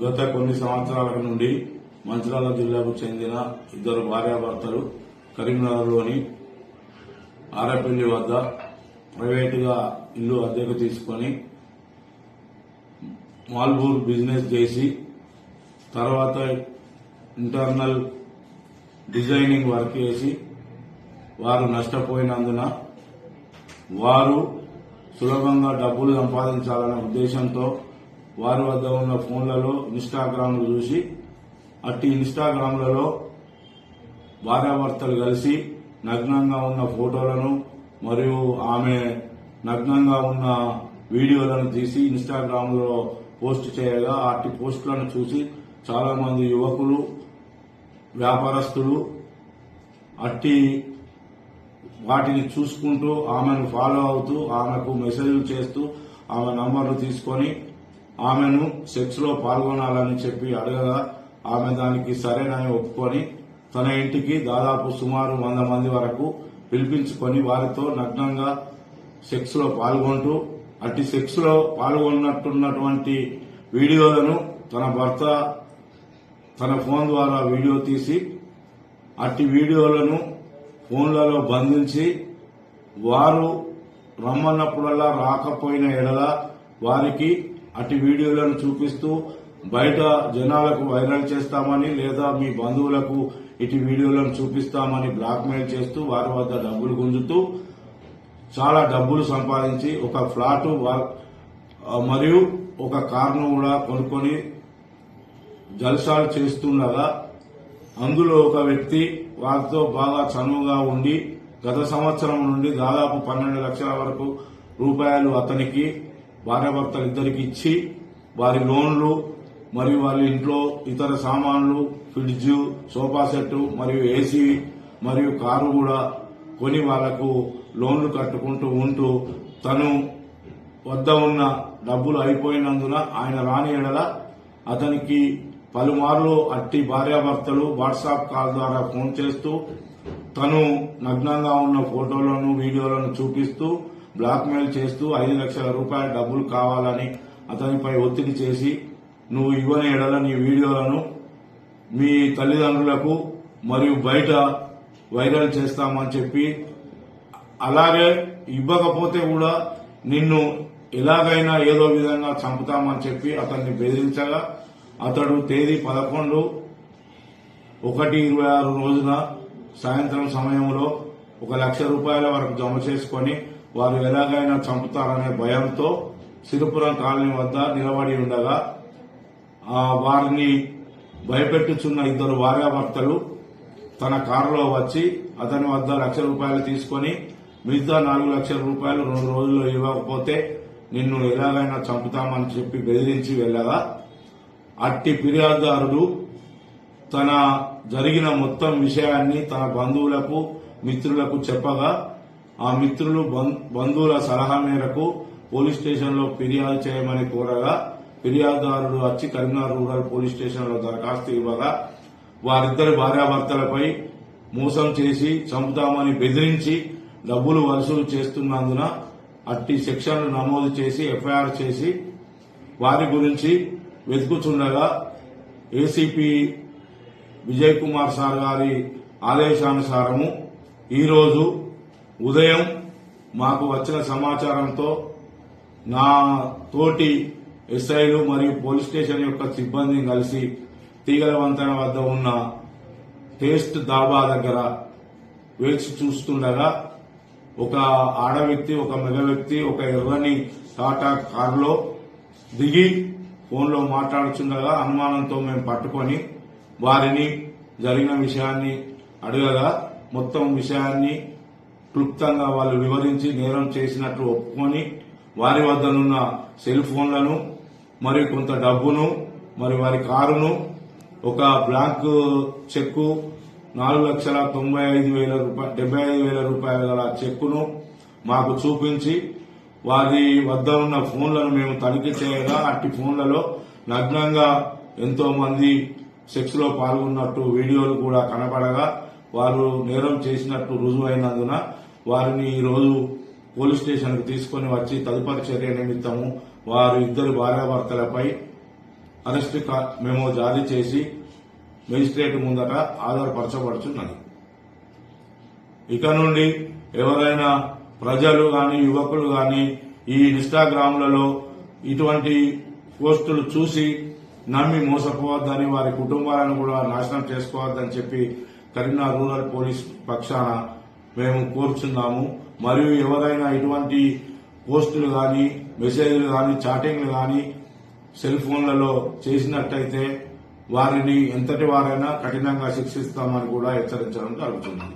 గత కొన్ని సంవత్సరాల నుండి మంచిర్యాల జిల్లాకు చెందిన ఇద్దరు భార్యాభర్తలు కరీంనగర్లోని ఆరపల్లి వద్ద ప్రైవేటుగా ఇల్లు అద్దెకు తీసుకుని మాల్బూర్ బిజినెస్ చేసి తర్వాత ఇంటర్నల్ డిజైనింగ్ వర్క్ చేసి వారు నష్టపోయినందున వారు సులభంగా డబ్బులు సంపాదించాలనే ఉద్దేశంతో వారి వద్ద ఉన్న ఫోన్లలో ఇన్స్టాగ్రామ్లు చూసి అట్టి ఇన్స్టాగ్రామ్లలో భార్యాభర్తలు కలిసి నగ్నంగా ఉన్న ఫోటోలను మరియు ఆమె నగ్నంగా ఉన్న వీడియోలను తీసి ఇన్స్టాగ్రామ్లో పోస్ట్ చేయగా అట్టి పోస్టులను చూసి చాలా మంది యువకులు వ్యాపారస్తులు అట్టి వాటిని చూసుకుంటూ ఆమెను ఫాలో అవుతూ ఆమెకు మెసేజ్లు చేస్తూ ఆమె నంబర్లు తీసుకొని ఆమెను సెక్స్ లో పాల్గొనాలని చెప్పి అడగగా ఆమె దానికి సరేనని ఒప్పుకొని తన ఇంటికి దాదాపు సుమారు 100 మంది వరకు పిలిపించుకొని వారితో నగ్నంగా సెక్స్ లో పాల్గొంటూ అట్టి సెక్స్ లో పాల్గొన్నట్టున్నటువంటి వీడియోలను తన భర్త తన ఫోన్ ద్వారా వీడియో తీసి అట్టి వీడియోలను ఫోన్లలో బంధించి వారు రమ్మన్నప్పుడల్లా రాకపోయిన ఎడల వారికి అట్టి వీడియోలను చూపిస్తూ బయట జనాలకు వైరల్ చేస్తామని లేదా మీ బంధువులకు ఇటు వీడియోలను చూపిస్తామని బ్లాక్మెయిల్ చేస్తూ వారి వద్ద డబ్బులు గుంజుతూ చాలా డబ్బులు సంపాదించి ఒక ఫ్లాట్ మరియు ఒక కార్ను కూడా కొనుక్కొని జల్సాలు చేస్తుండగా అందులో ఒక వ్యక్తి వారితో బాగా చనువుగా ఉండి గత సంవత్సరం నుండి దాదాపు 12 లక్షల వరకు రూపాయలు అతనికి భార్యాభర్తలిద్దరికి ఇచ్చి వారి లోన్లు మరియు వాళ్ళ ఇంట్లో ఇతర సామాన్లు ఫ్రిడ్జ్ సోఫా సెట్ మరియు ఏసీ మరియు కారు కూడా కొని వాళ్లకు లోన్లు కట్టుకుంటూ ఉంటూ తను వద్ద ఉన్న డబ్బులు అయిపోయినందున ఆయన రాని ఎడల అతనికి పలుమార్లు అట్టి భార్యాభర్తలు వాట్సాప్ కాల్ ద్వారా ఫోన్ చేస్తూ తను నగ్నంగా ఉన్న ఫోటోలను వీడియోలను చూపిస్తూ బ్లాక్మెయిల్ చేస్తూ 5 లక్షల రూపాయల డబ్బులు కావాలని అతనిపై ఒత్తిడి చేసి నువ్వు ఇవ్వని ఎడల నీ వీడియోలను మీ తల్లిదండ్రులకు మరియు బయట వైరల్ చేస్తామని చెప్పి అలాగే ఇవ్వకపోతే కూడా నిన్ను ఎలాగైనా ఏదో విధంగా చంపుతామని చెప్పి అతన్ని బెదిరించగా అతడు తేదీ 11/1/26 రోజున సాయంత్రం సమయంలో 1 లక్ష రూపాయల వరకు జమ చేసుకుని వారు ఎలాగైనా చంపుతారనే భయంతో సిరిపురం కాలనీ వద్ద నిలబడి ఉండగా వారిని భయపెట్టుచున్న ఇద్దరు భార్యాభర్తలు తన కారులో వచ్చి అతని వద్ద 1 లక్ష రూపాయలు తీసుకుని మిగతా 4 లక్షల రూపాయలు 2 రోజుల్లో ఇవ్వకపోతే నిన్ను ఎలాగైనా చంపుతామని చెప్పి బెదిరించి వెళ్లగా అట్టి ఫిర్యాదుదారుడు తన జరిగిన మొత్తం విషయాన్ని తన బంధువులకు మిత్రులకు చెప్పగా ఆ మిత్రులు బంధువుల సలహా మేరకు పోలీస్ స్టేషన్లో ఫిర్యాదు చేయమని కోరగా ఫిర్యాదుదారుడు వచ్చి కరీంనగర్ రూరల్ పోలీస్ స్టేషన్లో దరఖాస్తు ఇవ్వగా వారిద్దరి భార్యాభర్తలపై మోసం చేసి చంపుతామని బెదిరించి డబ్బులు వసూలు చేస్తున్నందున అట్టి సెక్షన్లు నమోదు చేసి ఎఫ్ఐఆర్ చేసి వారి గురించి వెతుకుతుండగా ఏసీపీ విజయ్ కుమార్ సార్ గారి ఆదేశానుసారము ఈరోజు ఉదయం మాకు వచ్చిన సమాచారంతో నా తోటి ఎస్ఐలు మరియు పోలీస్ స్టేషన్ యొక్క సిబ్బందిని కలిసి తీగల వంతెన వద్ద ఉన్న టేస్ట్ దాబా దగ్గర వేచి చూస్తుండగా ఒక ఆడ వ్యక్తి ఒక మగ వ్యక్తి ఒక ఎర్రని టాటా కారులో దిగి ఫోన్లో మాట్లాడుతుండగా అనుమానంతో మేము పట్టుకొని వారిని జరిగిన విషయాన్ని అడగగా మొత్తం విషయాన్ని క్లుప్తంగా వాళ్ళు వివరించి నేరం చేసినట్లు ఒప్పుకొని వారి వద్దనున్న సెల్ ఫోన్లను మరియు కొంత డబ్బును మరి వారి కారును ఒక బ్లాంక్ చెక్కు 4,95,000 రూపాయల గల చెక్కును మాకు చూపించి వారి వద్ద ఉన్న ఫోన్లను మేము తనిఖీ చేయగా అట్టి ఫోన్లలో నగ్నంగా ఎంతో మంది సెక్స్ లో పాల్గొన్నట్టు వీడియోలు కూడా కనపడగా వారు నేరం చేసినట్టు రుజువైనందున వారిని ఈ రోజు పోలీస్ స్టేషన్ కు తీసుకుని వచ్చి తదుపరి చర్య నిమిత్తము వారు ఇద్దరు భార్యాభర్తలపై అరెస్ట్ మెమో జారీ చేసి మెజిస్ట్రేట్ ముందట ఆధారపరచబడుతున్నది. ఇక నుండి ఎవరైనా ప్రజలు గాని యువకులు గాని ఈ ఇన్స్టాగ్రామ్లలో ఇటువంటి పోస్టులు చూసి నమ్మి మోసపోవద్దని వారి కుటుంబాలను కూడా నాశనం చేసుకోవద్దని చెప్పి కరీంనగర్ రూరల్ పోలీస్ పక్షాన మేము కోరుచున్నాము. మరియు ఎవరైనా ఇటువంటి పోస్టులు గాని మెసేజ్లు గాని చాటింగ్లు గాని సెల్ ఫోన్లలో చేసినట్టయితే వారిని ఎంతటి వారైనా కఠినంగా శిక్షిస్తామని కూడా హెచ్చరించడం జరుగుతుంది.